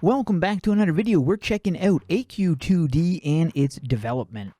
Welcome back to another video. We're checking out AQ2D and its development.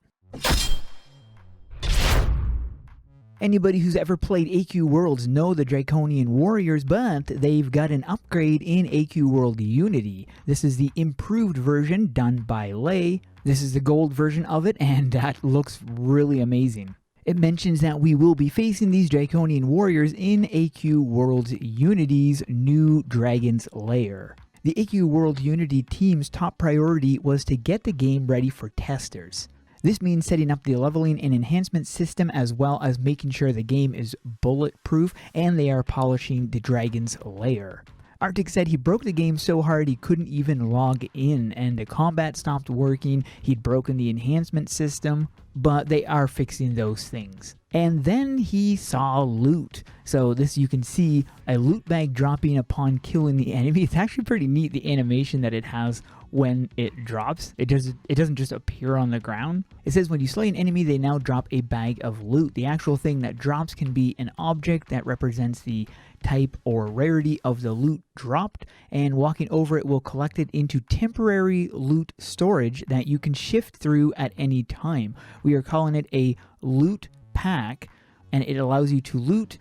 Anybody who's ever played AQ Worlds know the Draconian Warriors, but they've got an upgrade in AQ World Unity. This is the improved version done by Lay. This is the gold version of it, and that looks really amazing. It mentions that we will be facing these Draconian Warriors in AQ Worlds Unity's new Dragon's Lair. The AQ World Unity team's top priority was to get the game ready for testers. This means setting up the leveling and enhancement system as well as making sure the game is bulletproof, and they are polishing the Dragon's Lair. Arctic said he broke the game so hard he couldn't even log in and the combat stopped working. He'd broken the enhancement system, but they are fixing those things. And then he saw loot. So this, you can see a loot bag dropping upon killing the enemy. It's actually pretty neat, the animation that it has when it drops. It doesn't just appear on the ground. It says when you slay an enemy, they now drop a bag of loot. The actual thing that drops can be an object that represents the type or rarity of the loot dropped, and walking over it will collect it into temporary loot storage that you can shift through at any time. We are calling it a loot pack, and it allows you to loot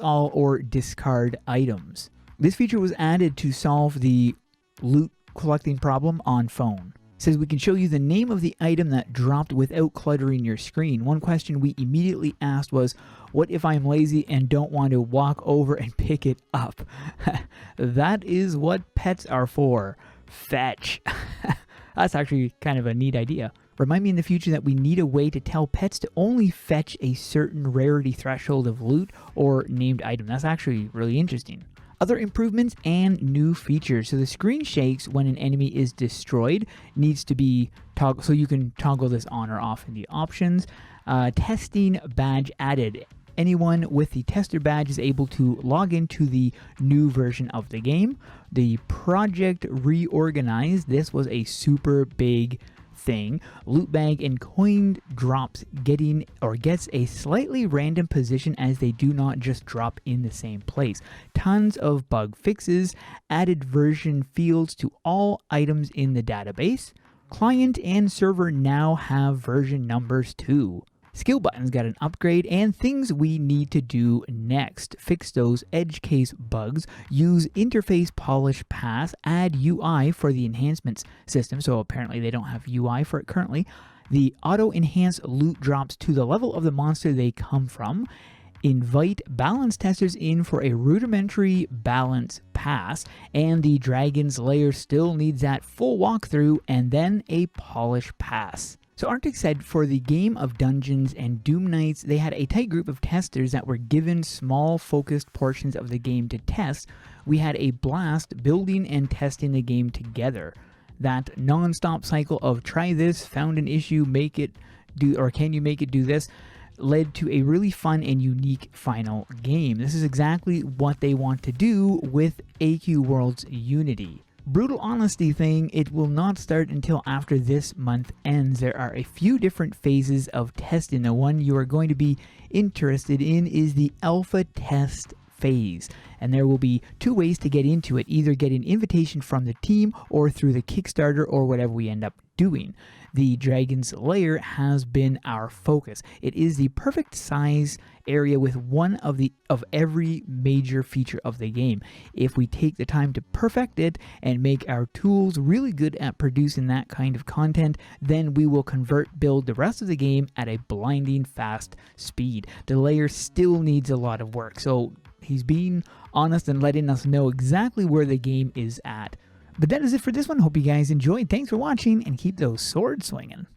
all, or discard items. This feature was added to solve the loot collecting problem on phone. It says we can show you the name of the item that dropped without cluttering your screen. One question we immediately asked was, what if I'm lazy and don't want to walk over and pick it up? That is what pets are for. Fetch. That's actually kind of a neat idea. Remind me in the future that we need a way to tell pets to only fetch a certain rarity threshold of loot or named item. That's actually really interesting. Other improvements and new features. So the screen shakes when an enemy is destroyed. Needs to be toggled, so you can toggle this on or off in the options. Testing badge added. Anyone with the tester badge is able to log into the new version of the game. The project reorganized. This was a super big thing. Loot bag and coin drops gets a slightly random position as they do not just drop in the same place. Tons of bug fixes, added version fields to all items in the database. Client and server now have version numbers too. Skill buttons got an upgrade, and things we need to do next. Fix those edge case bugs, use interface polish pass, add UI for the enhancements system, so apparently they don't have UI for it currently. The auto enhance loot drops to the level of the monster they come from. Invite balance testers in for a rudimentary balance pass, and the Dragon's Lair still needs that full walkthrough and then a polish pass. So Arctic said for the game of Dungeons and Doom Knights, they had a tight group of testers that were given small focused portions of the game to test. We had a blast building and testing the game together. That non-stop cycle of try this, found an issue, make it do, or can you make it do this, led to a really fun and unique final game. This is exactly what they want to do with AQ Worlds Unity. Brutal honesty thing, it will not start until after this month ends. There are a few different phases of testing. The one you are going to be interested in is the alpha test phase, and there will be two ways to get into it: either get an invitation from the team or through the Kickstarter or whatever we end up doing. The Dragon's Lair has been our focus. It is the perfect size area with one of every major feature of the game. If we take the time to perfect it and make our tools really good at producing that kind of content, then we will build the rest of the game at a blinding fast speed. The layer still needs a lot of work, so he's being honest and letting us know exactly where the game is at. But that is it for this one. Hope you guys enjoyed. Thanks for watching, and keep those swords swinging.